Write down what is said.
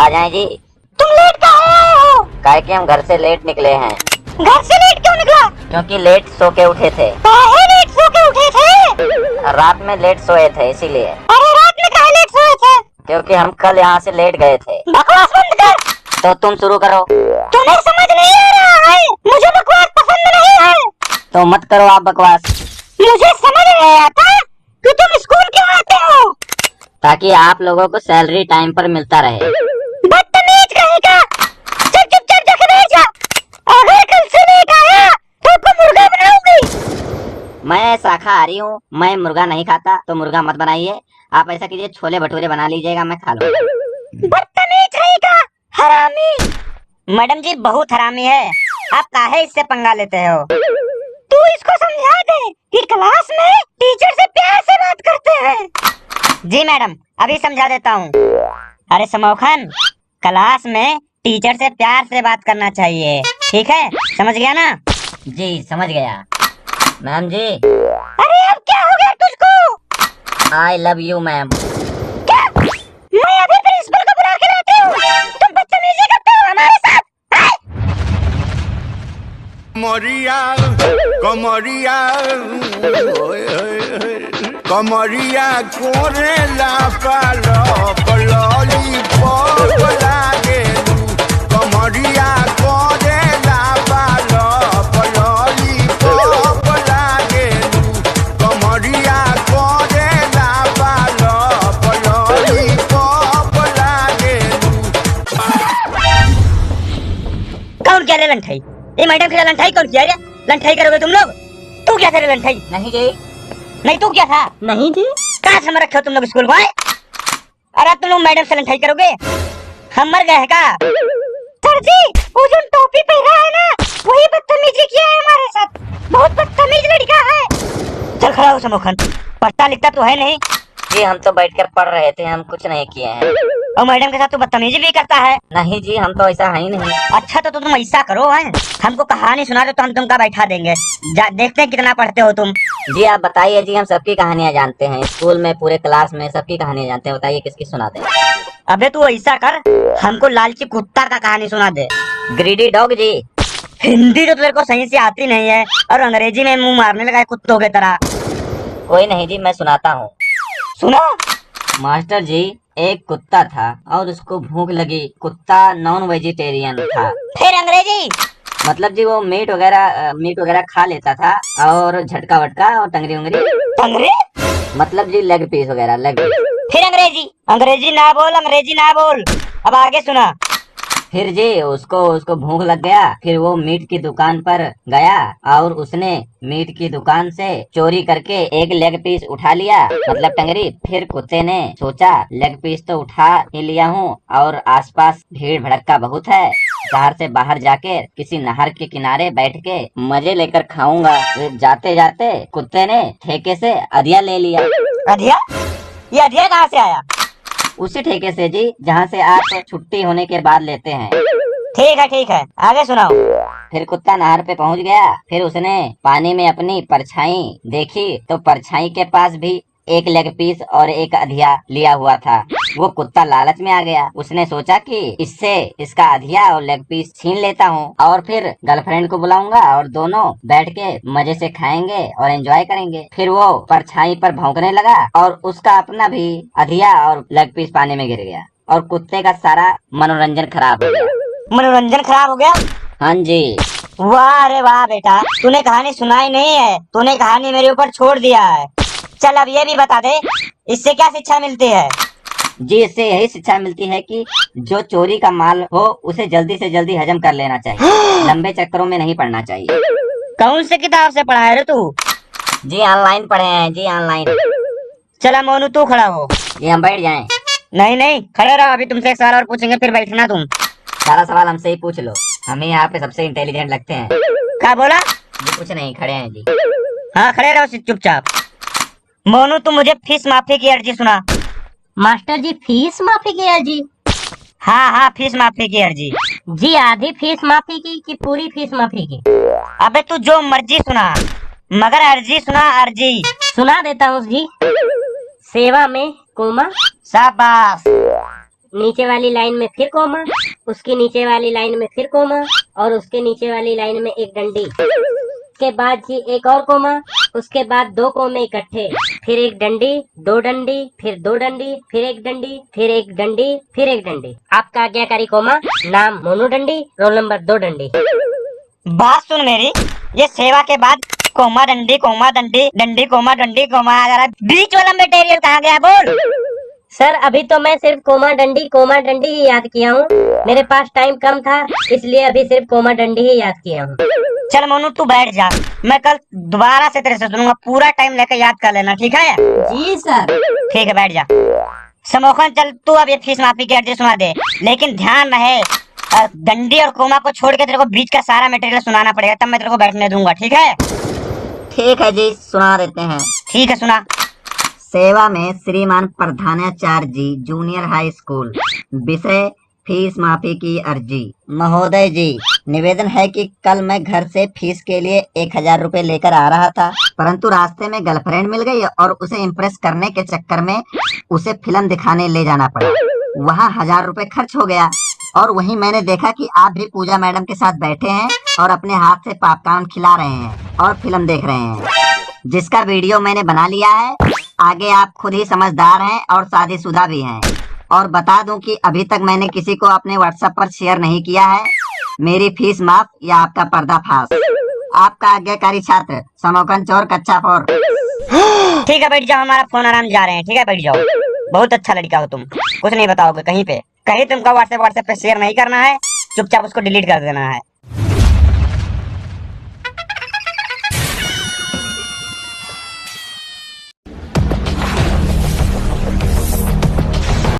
आ जाएं जी। तुम लेट कहाँ आए हो? काहे कि हम घर से लेट निकले हैं। घर से लेट क्यों निकला? क्योंकि लेट सो के उठे थे। काहे लेट सो के उठे थे? रात में लेट सोए थे इसीलिए। अरे रात में काहे लेट सोए थे? क्योंकि हम कल यहाँ से लेट गए थे। बकवास बंद कर। तो तुम शुरू करो। तुम्हें समझ नहीं आ रहा है, मुझे बकवास पसंद नहीं है। तो मत करो आप बकवास। मुझे समझ नहीं आता कि तुम स्कूल क्यों आते हो। ताकि आप लोगों को सैलरी टाइम पर मिलता रहे। बदतमीज कहेगा। चल चुपचाप जाके बैठ जा। अगर कल से लेट आया तो आपको मुर्गा बनाऊंगी। मैं शाकाहारी हूँ, मैं मुर्गा नहीं खाता, तो मुर्गा मत बनाइए। आप ऐसा कीजिए, छोले भटूरे बना लीजिएगा, मैं खा लूंगा। बदतमीज रहेगा, हरामी। मैडम जी बहुत हरामी है, आप काहे इससे पंगा लेते हो? तू इसको समझा दे कि क्लास में टीचर से प्यार से बात करते हैं। जी मैडम, अभी समझा देता हूँ। अरे समोखन, क्लास में टीचर से प्यार से बात करना चाहिए, ठीक है? समझ गया ना? जी समझ गया। मैम जी। अरे अब क्या हो गया तुझको? I love you ma'am. क्या? मैं अभी प्रिंसिपल को बुला के लाती हूँ। तुम बदतमीजी करते हो हमारे साथ। कमरिया कमरिया कमरिया कोरेला पालो पलोली पॉप लागे कमरिया कोरेला पालो पलोली पॉप लागे कमरिया कोरेला पालो पलोली पॉप लागे। कौन कह रहे लंठाई? ये मैडम की लंठाई कौन किया रे? लंठाई करोगे तुम लोग? तू क्या था रे लंठाई? नहीं जी। नहीं तू क्या था? नहीं जी। कहाँ समझ रखे हो तुम लोग स्कूल को? अरे तुम लोग मैडम से लंठाई करोगे? हम मर गए का? सर जी, वो जो टोपी पहना है ना, वही बदतमीजी किया है हमारे साथ। बहुत बदतमीज लड़का है। चल खड़ा हो समोखन, पढ़ता लिखता तो है नहीं। जी हम तो बैठकर पढ़ रहे थे, हम कुछ नहीं किए हैं। और मैडम के साथ तो बदतमीजी भी करता है। नहीं जी, हम तो ऐसा है ही नहीं। अच्छा तो तुम ऐसा करो है, हमको कहानी सुना दो तो हम तुमका बैठा देंगे। देखते हैं कितना पढ़ते हो तुम। जी आप बताइए जी, हम सबकी कहानियाँ जानते हैं, स्कूल में पूरे क्लास में सबकी कहानियाँ जानते हैं, बताइए किसकी सुना दे। अबे तू ऐसा कर, हमको लालची कुत्ता का कहानी सुना दे। ग्रीडी डॉग जी। हिंदी तो तेरे को सही से आती नहीं है और अंग्रेजी में मुंह मारने लगा है कुत्तों की तरह। कोई नहीं जी, मैं सुनाता हूँ। सुना। मास्टर जी, एक कुत्ता था और उसको भूख लगी। कुत्ता नॉन वेजिटेरियन था। फिर अंग्रेजी? मतलब जी वो मीट वगैरह खा लेता था, और झटका वटका और टंगरी उंगरी। टंगरी? मतलब जी लेग पीस वगैरह, लेग पीस। फिर अंग्रेजी? अंग्रेजी ना बोल, अंग्रेजी ना बोल। अब आगे सुना। फिर जी उसको भूख लग गया, फिर वो मीट की दुकान पर गया और उसने मीट की दुकान से चोरी करके एक लेग पीस उठा लिया, मतलब टंगरी। फिर कुत्ते ने सोचा लेग पीस तो उठा ही लिया हूँ और आसपास भीड़ भड़क्का बहुत है, शहर से बाहर जाके किसी नहर के किनारे बैठ के मजे लेकर खाऊंगा। जाते जाते कुत्ते ने ठेके से अधिया ले लिया। अधिया? ये अधिया कहाँ से आया? उसी ठेके से जी, जहाँ से आप छुट्टी होने के बाद लेते हैं। ठीक है, आगे सुनाओ। फिर कुत्ता नहर पे पहुंच गया, फिर उसने पानी में अपनी परछाई देखी तो परछाई के पास भी एक लेग पीस और एक अधिया लिया हुआ था। वो कुत्ता लालच में आ गया, उसने सोचा कि इससे इसका अधिया और लेग पीस छीन लेता हूँ और फिर गर्लफ्रेंड को बुलाऊंगा और दोनों बैठ के मजे से खाएंगे और एंजॉय करेंगे। फिर वो परछाई पर भौंकने लगा और उसका अपना भी अधिया और लेग पीस पानी में गिर गया और कुत्ते का सारा मनोरंजन खराब हो गया। मनोरंजन खराब हो गया? हाँ जी। वाह रे वाह बेटा, तूने कहानी सुनाई नहीं है, तूने कहानी मेरे ऊपर छोड़ दिया है। चल अब ये भी बता दे, इससे क्या शिक्षा मिलती है? जी इससे यही शिक्षा मिलती है कि जो चोरी का माल हो उसे जल्दी से जल्दी हजम कर लेना चाहिए, लंबे चक्करों में नहीं पड़ना चाहिए। कौन से किताब से पढ़ा है रे तू? जी ऑनलाइन पढ़े हैं जी, ऑनलाइन। चला मोनू तू खड़ा हो। ये हम बैठ जाएं? नहीं खड़े रहो, अभी तुमसे एक सवाल और पूछेंगे फिर बैठना तुम। सारा सवाल हमसे ही पूछ लो, हमें यहाँ पे सबसे इंटेलिजेंट लगते हैं। क्या बोला? जी कुछ नहीं, खड़े हैं जी। हाँ खड़े रहो चुपचाप। मोनू तुम मुझे फीस माफी की अर्जी सुना। मास्टर जी फीस माफी की अर्जी? हाँ फीस माफी की अर्जी। जी आधी फीस माफी की कि पूरी फीस माफी की? अबे तू जो मर्जी सुना, मगर अर्जी सुना, अर्जी। सुना देता हूँ जी। सेवा में कोमा। शाबाश। नीचे वाली लाइन में फिर कोमा, उसकी नीचे वाली लाइन में फिर कोमा, और उसके नीचे वाली लाइन में एक डंडी, उसके बाद जी एक और कोमा, उसके बाद 2 कोमे इकट्ठे, फिर एक डंडी, 2 डंडी, फिर 2 डंडी, फिर एक डंडी, फिर एक डंडी, फिर एक डंडी। आपका आज्ञाकारी कोमा, नाम मोनू डंडी, रोल नंबर 2 डंडी। बात सुन मेरी, ये सेवा के बाद कोमा डंडी डंडी कोमा आ जा रहा है, बीच वाला मटेरियल कहाँ गया बोल। सर अभी तो मैं सिर्फ कोमा डंडी ही याद किया हूँ, मेरे पास टाइम कम था इसलिए अभी सिर्फ कोमा डंडी ही याद किया हूँ। चल मोनू तू बैठ जा, मैं कल दोबारा से तेरे से सुनूंगा, पूरा टाइम लेकर याद कर लेना, ठीक है? जी सर। ठीक है बैठ जा। समोखन चल तू अब ये फीस माफी की अर्जी सुना दे, लेकिन ध्यान रहे डंडी और कोमा को छोड़ के तेरे को बीच का सारा मटेरियल सुनाना पड़ेगा, तब मैं तेरे को बैठने दूंगा, ठीक है? ठीक है जी, सुना देते हैं। ठीक है सुना। सेवा में श्रीमान प्रधानाचार्य जी, जूनियर हाई स्कूल। विषय फीस माफी की अर्जी। महोदय जी, निवेदन है कि कल मैं घर से फीस के लिए 1000 रुपए लेकर आ रहा था, परंतु रास्ते में गर्लफ्रेंड मिल गई और उसे इम्प्रेस करने के चक्कर में उसे फिल्म दिखाने ले जाना पड़ा। वहाँ 1000 रुपए खर्च हो गया और वहीं मैंने देखा कि आप भी पूजा मैडम के साथ बैठे हैं और अपने हाथ से पॉपकॉर्न खिला रहे हैं और फिल्म देख रहे हैं, जिसका वीडियो मैंने बना लिया है। आगे आप खुद ही समझदार हैं और शादीशुदा भी हैं। और बता दूं कि अभी तक मैंने किसी को अपने व्हाट्सएप पर शेयर नहीं किया है। मेरी फीस माफ या आपका पर्दाफाश। आपका आज्ञाकारी छात्र समोकन चोर कच्चा 4। ठीक है बैठ जाओ, हमारा फोन आराम जा रहे हैं, ठीक है बैठ जाओ। बहुत अच्छा लड़का हो तुम, कुछ नहीं बताओगे कहीं पे, कहीं तुमको व्हाट्सएप पे शेयर नहीं करना है, चुपचाप उसको डिलीट कर देना है।